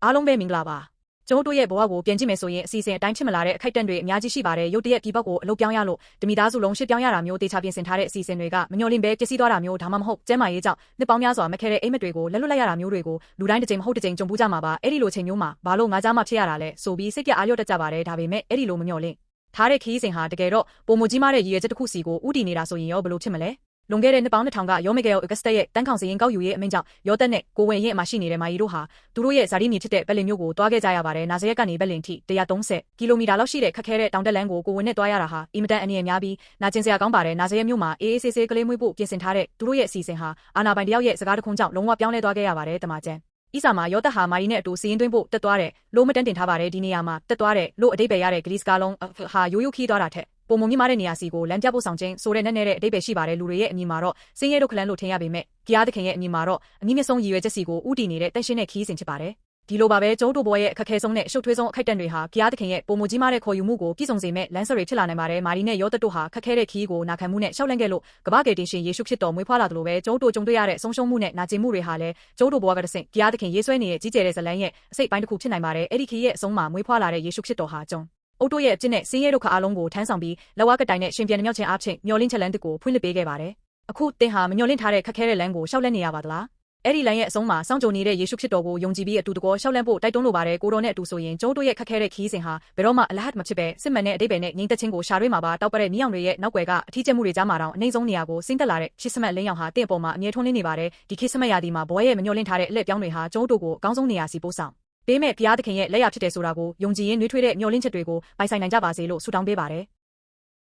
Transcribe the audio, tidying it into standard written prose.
အားလုံးပဲမင်္ဂလာပါကျိုးတို့ရဲ့ဘဝကိုပြန်ကြည့်မယ်ဆိုရင်အစီအစဉ်အတိုင်းဖြစ်မလာတဲ့အခိုက်အတန့်တွေအများကြီးရှိပါတယ်ရုတ်တရက်ဒီဘက်ကိုအလုပ်ပြောင်းရလို့တမိသားစုလုံးရှစ်ပြောင်းရတာမျိုးတေချာပြင်ဆင်ထားတဲ့အစီအစဉ်တွေကမမျှော်လင့်ပဲပျက်စီးသွားတာမျိုးဒါမှမဟုတ်ကျဲမာရေးကြောင့်နှစ်ပေါင်းများစွာမခဲတဲ့အိမ်မက်တွေကိုလက်လွတ်လိုက်ရတာမျိုးတွေကိုလူတိုင်းတစ်ကြိမ်မဟုတ်တစ်ကြိမ်ကြုံပူးကြမှာပါအဲ့ဒီလိုချိန်မျိုးမှာဘာလို့ငါကြားမှဖြစ်ရတာလဲဆိုပြီးစိတ်ပြအားလျော့တတ်ကြပါတယ်ဒါပေမဲ့အဲ့ဒီလိုမမျှော်လင့်ထားတဲ့ခီးစဉ်ဟာတကယ်တော့ပုံမကြီးမားတဲ့ရည်ရွယ်ချက်တစ်ခုစီကိုဥတည်နေတာဆိုရင်ရောဘယ်လိုဖြစ်မလဲလွန်ခဲ့တဲ့နှစ်ပေါင်း2000ကရောမီဂဲလ် အော်ဂတ်စတက်ရဲ့တန်းခေါင်စရင်ကောက်ယူရေးအမိန့်ကြောင့်ရောတက်နဲ့ကိုဝင်ရင်အမှရှိနေတဲ့မာရီတို့ဟာသူတို့ရဲ့ဇာတိမြေဖြစ်တဲ့ဘက်လင်မြို့ကိုတွားခဲ့ကြရပါတယ်။နာဇရက်ကနေဘက်လင်ထိ130ကီလိုမီတာလောက်ရှိတဲ့ခက်ခဲတဲ့တောင်တက်လမ်းကိုကိုဝင်နဲ့တွားရတာဟာအင်မတန်အန္တရာယ်များပြီးနာကျင်စရာကောင်းပါတယ်။နာဇရက်မြို့မှာအေးအေးဆေးဆေးကလေးမွေးဖို့ပြင်ဆင်ထားတဲ့သူတို့ရဲ့အစီအစဉ်ဟာအာနာပိုင်တယောက်ရဲ့စကားတခွန်းကြောင့်လုံးဝပြောင်းလဲသွားခဲ့ရပါတယ်။တမန်ကျန်။ဤစာမှာရောတက်ဟာမာရီနဲ့အတူစီရင်သွင်းဖို့တက်သွားတယ်လို့မတန်းတင်ထားပါတယ်ဒီနေရာမှာတက်သွားတယ်လို့အတိတ်ပဲရတဲ့ဂလီစကားလုံးဟာရိုးရိုးခီးသွားတာထက်ပုံမမြင့်မားတဲ့နေရာစီကိုလမ်းပြဖို့ဆောင်ခြင်းဆိုတဲ့နဲ့တဲ့အတိတ်ပဲရှိပါတယ်လူတွေရဲ့အမြင်မှာတော့စင်းရဲတို့ခလန်းလို့ထင်ရပေမဲ့ကြရားသခင်ရဲ့အမြင်မှာတော့အနည်းငယ်ဆုံးရည်ရွယ်ချက်စီကိုဥတည်နေတဲ့တန့်ရှင်းတဲ့ခီးစဉ်ဖြစ်ပါတယ်ဒီလိုပါပဲကျိုးတို့ဘွားရဲ့အခက်ခဲဆုံးနဲ့အရှုပ်ထွေးဆုံးအခိုက်အတန့်တွေဟာကြရားသခင်ရဲ့ပုံမကြီးမားတဲ့ခေါ်ယူမှုကိုပြည့်စုံစေမဲ့လမ်းစတွေဖြစ်လာနိုင်ပါတယ်မာရီနဲ့ရောတက်တို့ဟာခက်ခဲတဲ့ခီးကိုနာခံမှုနဲ့ရှောက်လန့်ခဲ့လို့ကမ္ဘာ့ကယ်တင်ရှင်ယေရှုခရစ်တော်မွေးဖွားလာတယ်လို့ပဲကျိုးတို့ကြုံတွေ့ရတဲ့ဆုံးရှုံးမှုနဲ့နာကျင်မှုတွေဟာလည်းကျိုးတို့ဘွားကတဆင့်ကြရားသခင်ရေးဆွဲနေတဲ့ကြီးကျယ်တဲ့ဇလန်းရဲ့အစိတ်ပိုင်းတစ်ခုဖြစ်နိုင်ပါတယ်အဲ့ဒီခီးရဲ့အဆုံးမှာမွေးဖွားလာတဲ့ယေရှုခရစ်တော်ဟာကျုံအုတ်တို့ရဲ့အကျင့်နဲ့စင်းရဲဒုက္ခအလုံးကိုထမ်းဆောင်ပြီးလက်ဝါးကတိုင်နဲ့ရှင်ပြန်မြောက်ခြင်းအဖြစ်မျောလင့်ချက်လန်းတစ်ကိုဖွင့်လှစ်ပေးခဲ့ပါတယ်။အခုသင်ဟာမမျောလင့်ထားတဲ့ခက်ခဲတဲ့လမ်းကိုရှောက်လန့်နေရပါသလား။အဲ့ဒီလမ်းရဲ့အဆုံးမှာစောင့်ကြိုနေတဲ့ယေရှုခရစ်တော်ကိုယုံကြည်ပြီးအတူတကောရှောက်လန့်ဖို့တိုက်တွန်းလိုပါတယ်ကိုတော်နဲ့အတူဆိုရင်ကျိုးတို့ရဲ့ခက်ခဲတဲ့ခီးစဉ်ဟာဘယ်တော့မှအလဟတ်မဖြစ်ပဲစစ်မှန်တဲ့အတိတ်ပဲနဲ့ငြိမ်သက်ခြင်းကိုရှာတွေ့မှာပါတောက်ပတဲ့မြောင်တွေရဲ့နောက်ွယ်ကအထီးကျမှုတွေကြားမှာတောင်အနှိမ့်ဆုံးနေရာကိုဆင်းသက်လာတဲ့ခရစ်စမတ်လင်းရောင်ဟာတင့်အပေါ်မှာအမြဲထွန်းလင်းနေပါတယ်ဒီခရစ်စမတ်ရာသီမှာဘွားရဲ့မမျောလင့်ထားတဲ့အလက်ပြောင်းတွေဟာကျိုးတို့ကိုအကောင်းဆုံးနေရာစီပို့ဆောင်ပေးမဲ့ဘုရားသခင်ရဲ့လက်ရဖြစ်တယ်ဆိုတာကိုယုံကြည်ရင်နှွေးထွေးတဲ့မျှော်လင့်ချက်တွေကိုပိုင်ဆိုင်နိုင်ကြပါစေလို့ဆုတောင်းပေးပါတယ်